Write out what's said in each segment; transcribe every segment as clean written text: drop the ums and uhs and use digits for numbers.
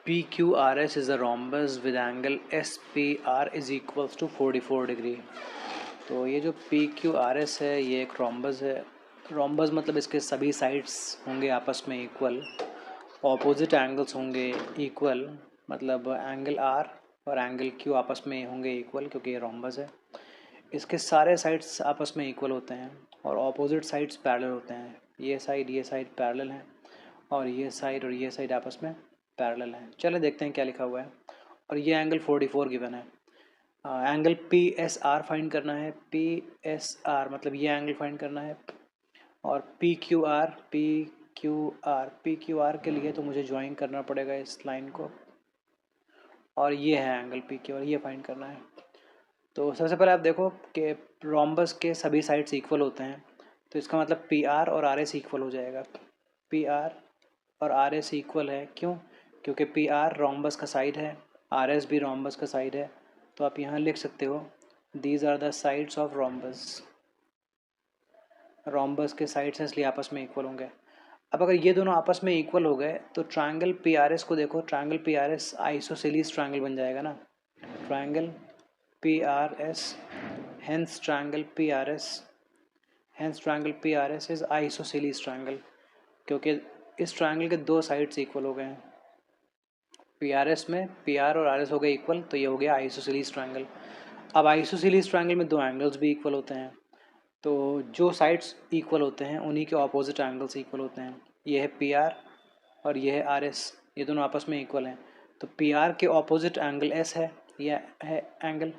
PQRS is a rhombus with angle SPR is equals to 44 degree. तो ये जो PQRS है ये एक रोम्बस है। रोम्बस मतलब इसके सभी साइड्स होंगे आपस में इक्वल, ऑपोजिट एंगल्स होंगे इक्वल, मतलब एंगल R और एंगल Q आपस में होंगे इक्वल क्योंकि ये रोम्बस है। इसके सारे साइड्स आपस में इक्वल होते हैं और ऑपोजिट साइड्स पैरेलल होते हैं। ये साइड पैरेलल हैं और ये साइड आपस में पैरेलल हैं। चलो देखते हैं क्या लिखा हुआ है। और ये एंगल 44 गिवन है। एंगल PSR फाइंड करना है। PSR मतलब ये एंगल फाइंड करना है। और PQR के लिए तो मुझे ज्वाइन करना पड़ेगा इस लाइन को, और ये है एंगल PQR, ये फाइंड करना है। तो सबसे पहले आप देखो कि रोम्बस के सभी साइड्स इक्वल होते हैं, तो इसका मतलब PR और RS इक्वल हो जाएगा। PR और RS इक्वल है, क्यों? क्योंकि PR रोम्बस का साइड है, RS भी रोम्बस का साइड है। तो आप यहाँ लिख सकते हो these are the sides of rhombus. Rhombus के साइड्स हैं इसलिए आपस में इक्वल होंगे। अब अगर ये दोनों आपस में इक्वल हो गए तो ट्रायंगल PRS को देखो, ट्रायंगल PRS आइसोसेलेस ट्रायंगल बन जाएगा ना। Triangle PRS, hence triangle PRS is isosceles triangle, क्योंकि इस ट्रायंगल के दो साइड्स इक्वल हो गए हैं। PRS में PR और RS हो गए इक्वल, तो ये हो गया आइसोसेलेस ट्रायंगल। अब आइसोसेलेस ट्रायंगल में दो एंगल्स भी इक्वल होते हैं, तो जो साइड्स इक्वल होते हैं उन्हीं के ऑपोजिट एंगल्स इक्वल होते हैं। ये है PR और ये है RS, ये दोनों आपस में इक्वल हैं। तो PR के ऑपोजिट एंगल S है, ये है एंगल,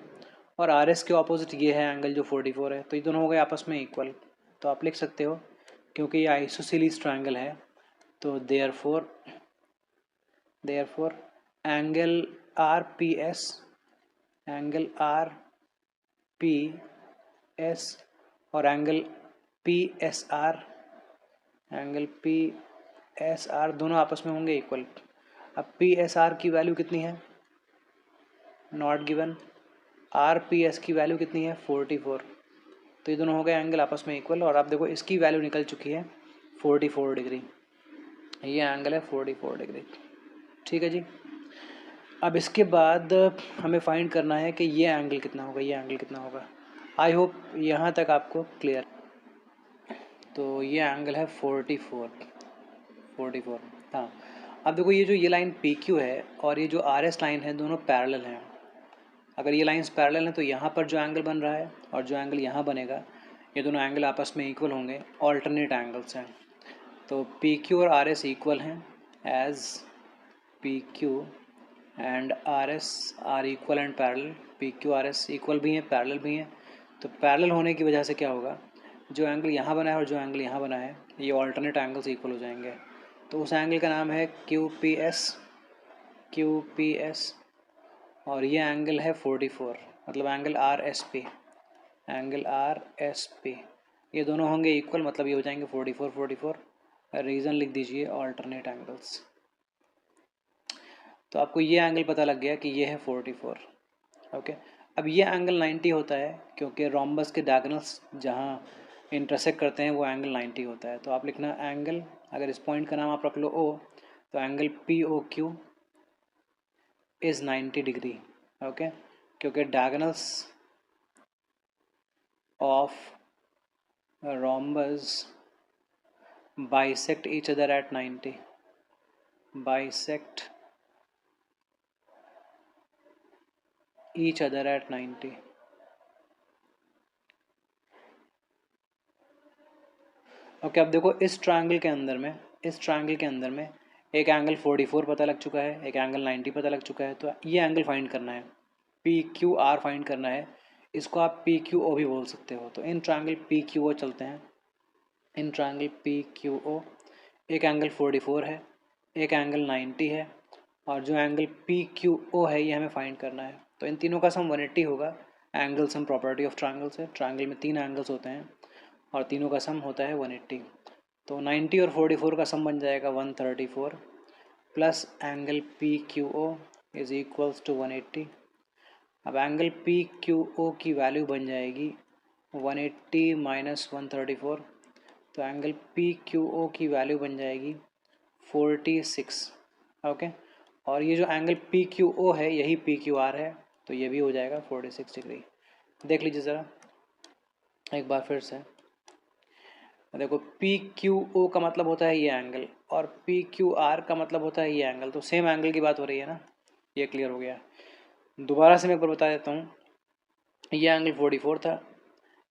और RS के ऑपोजिट ये है एंगल जो 44 है। तो ये दोनों हो गए आपस में इक्वल। तो आप लिख सकते हो क्योंकि ये आइसोसेलेस ट्रायंगल है तो देयरफॉर एंगल RPS और एंगल PSR दोनों आपस में होंगे इक्वल। अब PSR की वैल्यू कितनी है? Not given. RPS की वैल्यू कितनी है? 44। तो ये दोनों हो गए एंगल आपस में इक्वल, और आप देखो इसकी वैल्यू निकल चुकी है 44 डिग्री। ये एंगल है 44 डिग्री, ठीक है जी। अब इसके बाद हमें फाइंड करना है कि ये एंगल कितना होगा, ये एंगल कितना होगा। आई होप यहाँ तक आपको क्लियर। तो ये एंगल है 44। हाँ, अब देखो ये जो ये लाइन PQ है और ये जो RS लाइन है दोनों पैरेलल हैं। अगर ये लाइंस पैरेलल हैं तो यहाँ पर जो एंगल बन रहा है और जो एंगल यहाँ बनेगा, ये दोनों एंगल आपस में इक्वल होंगे, ऑल्टरनेट एंगल्स हैं। तो PQ और RS इक्वल हैं as PQ and RS are equal and parallel. PQ RS equal भी हैं, पैरेलल भी हैं। तो पैरेलल होने की वजह से क्या होगा, जो एंगल यहाँ बना है और जो एंगल यहाँ बना है ये ऑल्टरनेट एंगल्स इक्वल हो जाएंगे। तो उस एंगल का नाम है QPS और ये एंगल है 44, मतलब एंगल RSP। ये दोनों होंगे इक्वल, मतलब ये हो जाएंगे 44। रीज़न लिख दीजिए ऑल्टरनेट एंगल्स। तो आपको ये एंगल पता लग गया कि ये है 44। ओके, अब ये एंगल 90 होता है क्योंकि रोम्बस के डायगोनल्स जहाँ इंटरसेक्ट करते हैं वो एंगल 90 होता है। तो आप लिखना एंगल, अगर इस पॉइंट का नाम आप रख लो O, तो angle POQ is 90 degree. Okay, क्योंकि diagonals of rhombus bisect each other at 90, bisect each other at 90। Okay, अब देखो इस ट्रायंगल के अंदर में एक एंगल 44 पता लग चुका है, एक एंगल 90 पता लग चुका है। तो ये एंगल फाइंड करना है, PQR फाइंड करना है। इसको आप PQO भी बोल सकते हो। तो इन ट्रायंगल PQO चलते हैं। इन ट्रायंगल PQO एक एंगल 44 है, एक एंगल 90 है, और जो एंगल PQO है ये हमें फाइंड करना है। तो इन तीनों का सम 180 होगा। Angle sum property of triangle से, ट्रायंगल में 3 एंगल्स होते हैं और तीनों का सम होता है 180। तो 90 और 44 का सम बन जाएगा 134 plus angle PQO is equals to 180। अब एंगल PQO की वैल्यू बन जाएगी 180 माइनस 134, तो एंगल PQO की वैल्यू बन जाएगी 46। ओके, और ये जो एंगल पी क्यू ओ है यही पी क्यू आर है, तो ये भी हो जाएगा 46 डिग्री। देख लीजिए ज़रा एक बार फिर से, देखो पी क्यू ओ का मतलब होता है ये एंगल और पी क्यू आर का मतलब होता है ये एंगल, तो सेम एंगल की बात हो रही है ना, ये क्लियर हो गया। दोबारा से मैं एक बार बता देता हूँ, ये एंगल 44 था,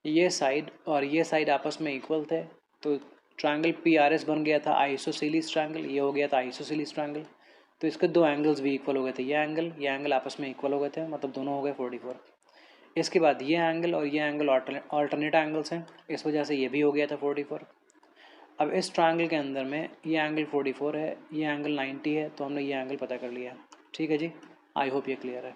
ये साइड और ये साइड आपस में इक्वल थे, तो ट्रायंगल पी आर एस बन गया था आइसोसेलिस ट्रायंगल, ये हो गया था आइसोसेलिस ट्रायंगल। तो इसके दो एंगल्स भी इक्वल हो गए थे, ये एंगल आपस में इक्वल हो गए थे, मतलब दोनों हो गए 44। इसके बाद ये एंगल और ये एंगल ऑल्टरनेट एंगल्स हैं, इस वजह से ये भी हो गया था 44। अब इस ट्रायंगल के अंदर में ये एंगल 44 है, ये एंगल 90 है, तो हमने ये एंगल पता कर लिया। ठीक है जी, आई होप ये क्लियर है।